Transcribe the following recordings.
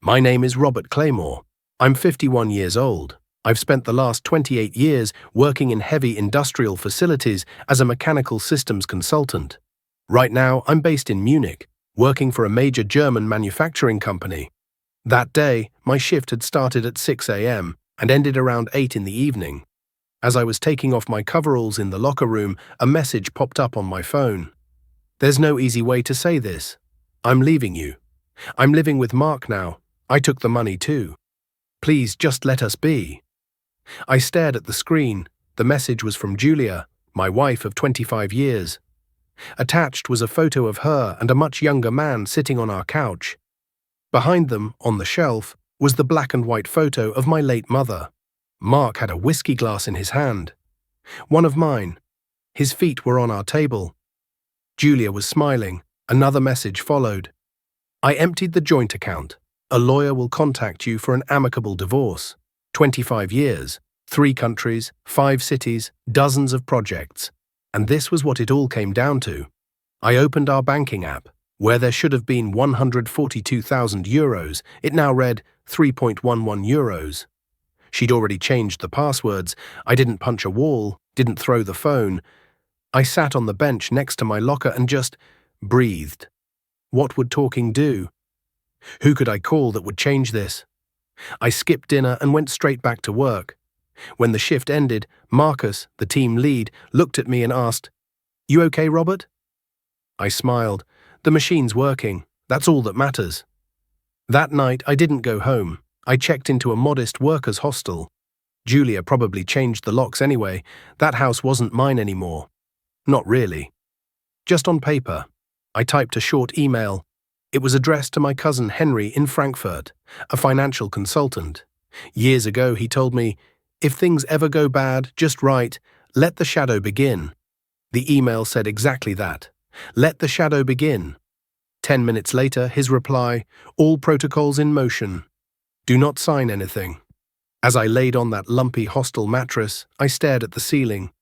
My name is Robert Claymore. I'm 51 years old. I've spent the last 28 years working in heavy industrial facilities as a mechanical systems consultant. Right now, I'm based in Munich, working for a major German manufacturing company. That day, my shift had started at 6 a.m. and ended around 8 in the evening. As I was taking off my coveralls in the locker room, a message popped up on my phone. There's no easy way to say this. I'm leaving you. I'm living with Mark now. I took the money too. Please just let us be. I stared at the screen. The message was from Julia, my wife of 25 years. Attached was a photo of her and a much younger man sitting on our couch. Behind them, on the shelf, was the black and white photo of my late mother. Mark had a whiskey glass in his hand. One of mine. His feet were on our table. Julia was smiling. Another message followed. I emptied the joint account. A lawyer will contact you for an amicable divorce. 25 years, 3 countries, 5 cities, dozens of projects. And this was what it all came down to. I opened our banking app. Where there should have been 142,000 euros, it now read 3.11 euros. She'd already changed the passwords. I didn't punch a wall, didn't throw the phone. I sat on the bench next to my locker and just breathed. What would talking do? Who could I call that would change this? I skipped dinner and went straight back to work. When the shift ended, Marcus, the team lead, looked at me and asked, "You okay, Robert?" I smiled. The machine's working. That's all that matters. That night, I didn't go home. I checked into a modest workers' hostel. Julia probably changed the locks anyway. That house wasn't mine anymore. Not really. Just on paper. I typed a short email. It was addressed to my cousin Henry in Frankfurt, a financial consultant. Years ago, he told me, "If things ever go bad, just write, 'Let the shadow begin.'" The email said exactly that. Let the shadow begin. 10 minutes later, his reply, "All protocols in motion. Do not sign anything." As I laid on that lumpy hostel mattress, I stared at the ceiling.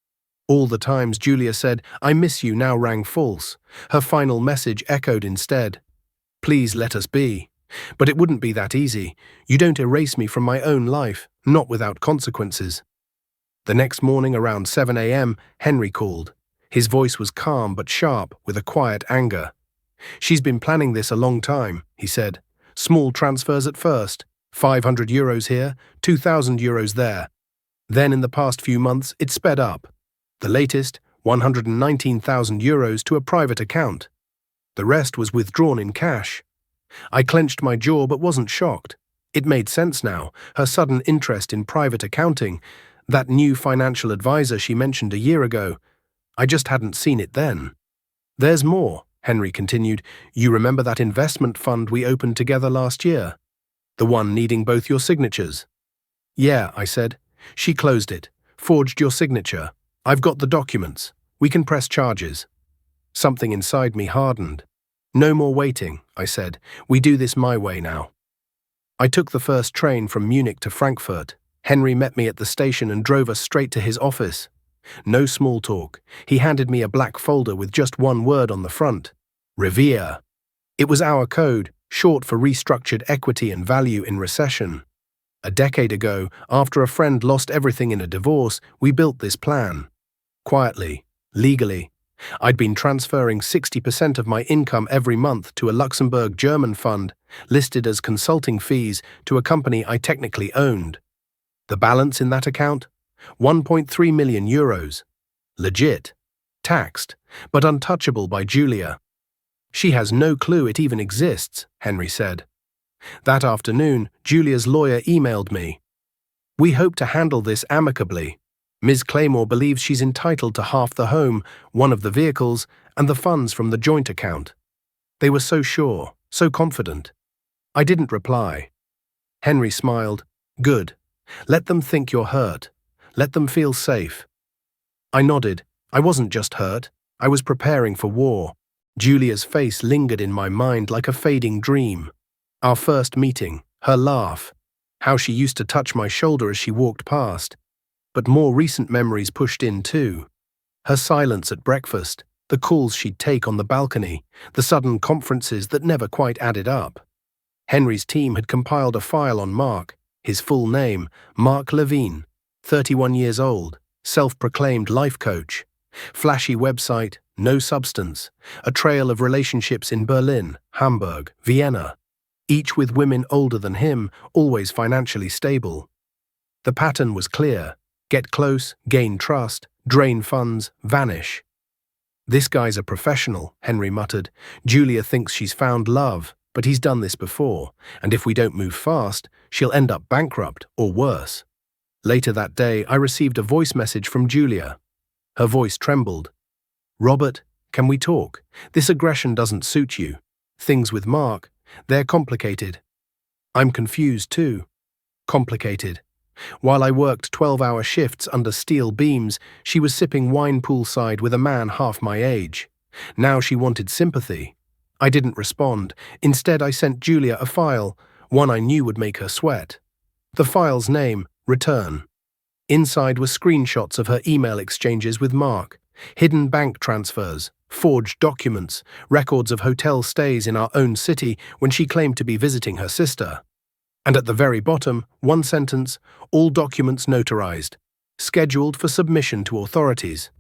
All the times Julia said, "I miss you," now rang false. Her final message echoed instead. Please let us be. But it wouldn't be that easy. You don't erase me from my own life, not without consequences. The next morning around 7 a.m., Henry called. His voice was calm but sharp, with a quiet anger. "She's been planning this a long time," he said. "Small transfers at first, 500 euros here, 2,000 euros there. Then in the past few months, it sped up. The latest, 119,000 euros to a private account. The rest was withdrawn in cash." I clenched my jaw but wasn't shocked. It made sense now, her sudden interest in private accounting, that new financial advisor she mentioned a year ago. I just hadn't seen it then. "There's more," Henry continued. "You remember that investment fund we opened together last year? The one needing both your signatures?" "Yeah," I said. "She closed it, forged your signature. I've got the documents. We can press charges." Something inside me hardened. "No more waiting," I said. "We do this my way now." I took the first train from Munich to Frankfurt. Henry met me at the station and drove us straight to his office. No small talk. He handed me a black folder with just one word on the front. Revere. It was our code, short for restructured equity and value in recession. A decade ago, after a friend lost everything in a divorce, we built this plan. Quietly, legally. I'd been transferring 60% of my income every month to a Luxembourg German fund, listed as consulting fees to a company I technically owned. The balance in that account? 1.3 million euros. Legit. Taxed, but untouchable by Julia. "She has no clue it even exists," Henry said. That afternoon, Julia's lawyer emailed me. "We hope to handle this amicably. Ms. Claymore believes she's entitled to half the home, one of the vehicles, and the funds from the joint account." They were so sure, so confident. I didn't reply. Henry smiled. "Good. Let them think you're hurt. Let them feel safe." I nodded. I wasn't just hurt. I was preparing for war. Julia's face lingered in my mind like a fading dream. Our first meeting, her laugh, how she used to touch my shoulder as she walked past. But more recent memories pushed in too. Her silence at breakfast, the calls she'd take on the balcony, the sudden conferences that never quite added up. Henry's team had compiled a file on Mark, his full name, Mark Levine, 31 years old, self-proclaimed life coach. Flashy website, no substance, a trail of relationships in Berlin, Hamburg, Vienna, each with women older than him, always financially stable. The pattern was clear: get close, gain trust, drain funds, vanish. This guy's a professional, Henry muttered. Julia thinks she's found love, but he's done this before, and if we don't move fast, she'll end up bankrupt or worse. Later that day, I received a voice message from Julia. Her voice trembled. Robert, can we talk? This aggression doesn't suit you. Things with Mark, they're complicated. I'm confused too. Complicated. While I worked 12-hour shifts under steel beams, she was sipping wine poolside with a man half my age. Now she wanted sympathy. I didn't respond. Instead, I sent Julia a file, one I knew would make her sweat. The file's name, Return. Inside were screenshots of her email exchanges with Mark, hidden bank transfers, forged documents, records of hotel stays in our own city when she claimed to be visiting her sister. And at the very bottom, one sentence: all documents notarized, scheduled for submission to authorities.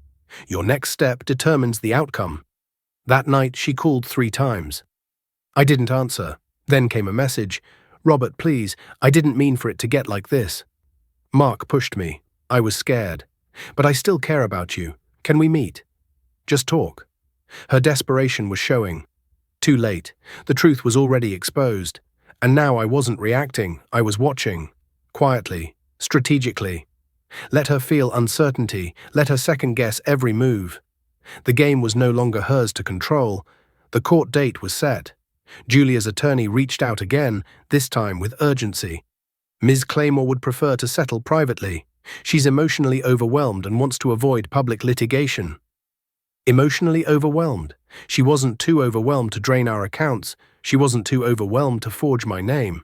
Your next step determines the outcome. That night, she called 3 times. I didn't answer. Then came a message. Robert, please, I didn't mean for it to get like this. Mark pushed me. I was scared. But I still care about you. Can we meet? Just talk. Her desperation was showing. Too late. The truth was already exposed. And now I wasn't reacting, I was watching. Quietly, strategically. Let her feel uncertainty, let her second-guess every move. The game was no longer hers to control. The court date was set. Julia's attorney reached out again, this time with urgency. Ms. Claymore would prefer to settle privately. She's emotionally overwhelmed and wants to avoid public litigation. Emotionally overwhelmed? She wasn't too overwhelmed to drain our accounts. She wasn't too overwhelmed to forge my name.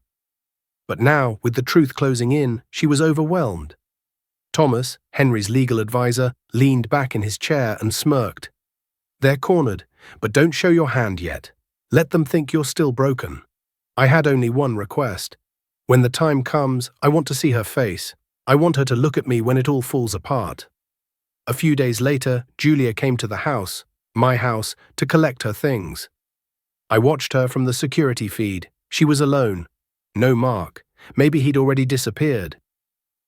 But now, with the truth closing in, she was overwhelmed. Thomas, Henry's legal advisor, leaned back in his chair and smirked. They're cornered, but don't show your hand yet. Let them think you're still broken. I had only one request. When the time comes, I want to see her face. I want her to look at me when it all falls apart. A few days later, Julia came to the house, my house, to collect her things. I watched her from the security feed. She was alone. No Mark. Maybe he'd already disappeared.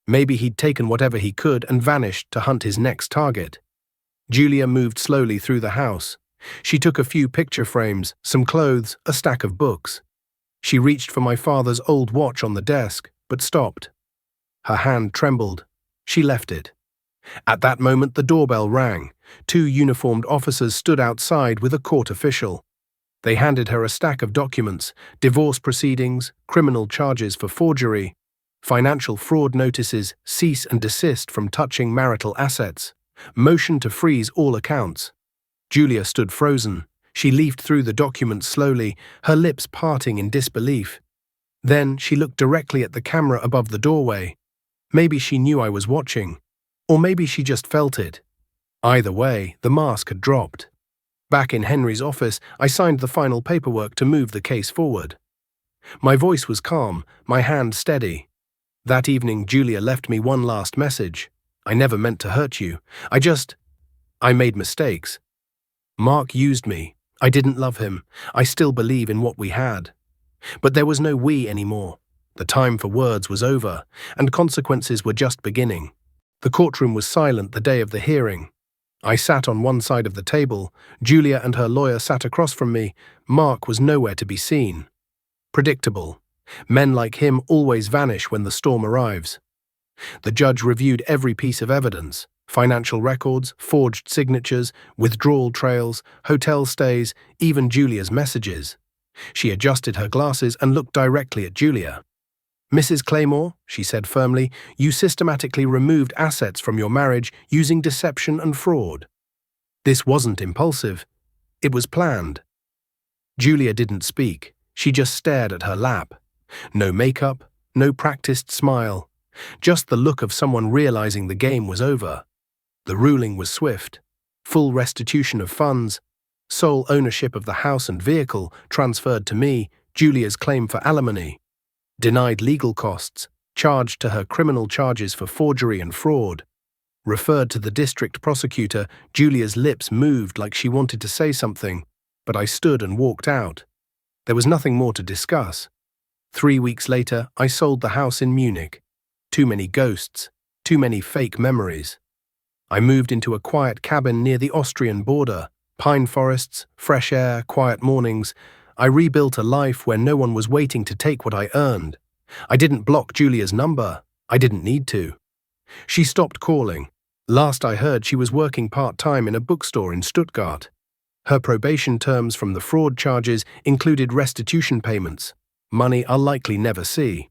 Maybe he'd taken whatever he could and vanished to hunt his next target. Julia moved slowly through the house. She took a few picture frames, some clothes, a stack of books. She reached for my father's old watch on the desk, but stopped. Her hand trembled. She left it. At that moment, the doorbell rang. 2 uniformed officers stood outside with a court official. They handed her a stack of documents: divorce proceedings, criminal charges for forgery, financial fraud notices, cease and desist from touching marital assets, motion to freeze all accounts. Julia stood frozen. She leafed through the documents slowly, her lips parting in disbelief. Then she looked directly at the camera above the doorway. Maybe she knew I was watching, or maybe she just felt it. Either way, the mask had dropped. Back in Henry's office, I signed the final paperwork to move the case forward. My voice was calm, my hand steady. That evening, Julia left me one last message. I never meant to hurt you. I made mistakes. Mark used me. I didn't love him. I still believe in what we had. But there was no we anymore. The time for words was over, and consequences were just beginning. The courtroom was silent the day of the hearing. I sat on one side of the table. Julia and her lawyer sat across from me. Mark was nowhere to be seen. Predictable. Men like him always vanish when the storm arrives. The judge reviewed every piece of evidence: financial records, forged signatures, withdrawal trails, hotel stays, even Julia's messages. She adjusted her glasses and looked directly at Julia. Mrs. Claymore, she said firmly, you systematically removed assets from your marriage using deception and fraud. This wasn't impulsive. It was planned. Julia didn't speak. She just stared at her lap. No makeup, no practiced smile. Just the look of someone realizing the game was over. The ruling was swift. Full restitution of funds. Sole ownership of the house and vehicle transferred to me, Julia's claim for alimony, denied legal costs, charged to her criminal charges for forgery and fraud. Referred to the district prosecutor, Julia's lips moved like she wanted to say something, but I stood and walked out. There was nothing more to discuss. 3 weeks later, I sold the house in Munich. Too many ghosts, too many fake memories. I moved into a quiet cabin near the Austrian border. Pine forests, fresh air, quiet mornings. I rebuilt a life where no one was waiting to take what I earned. I didn't block Julia's number. I didn't need to. She stopped calling. Last I heard, she was working part-time in a bookstore in Stuttgart. Her probation terms from the fraud charges included restitution payments, money I'll likely never see.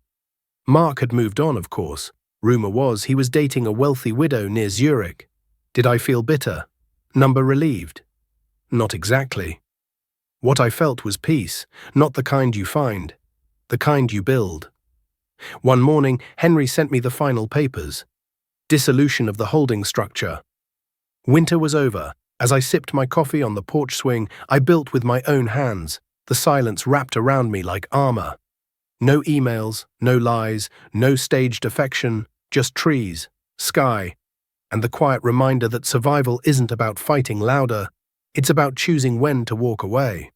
Mark had moved on, of course. Rumor was he was dating a wealthy widow near Zurich. Did I feel bitter? Number relieved? Not exactly. What I felt was peace, not the kind you find, the kind you build. One morning, Henry sent me the final papers. Dissolution of the holding structure. Winter was over. As I sipped my coffee on the porch swing, I built with my own hands. The silence wrapped around me like armor. No emails, no lies, no staged affection, just trees, sky, and the quiet reminder that survival isn't about fighting louder, it's about choosing when to walk away.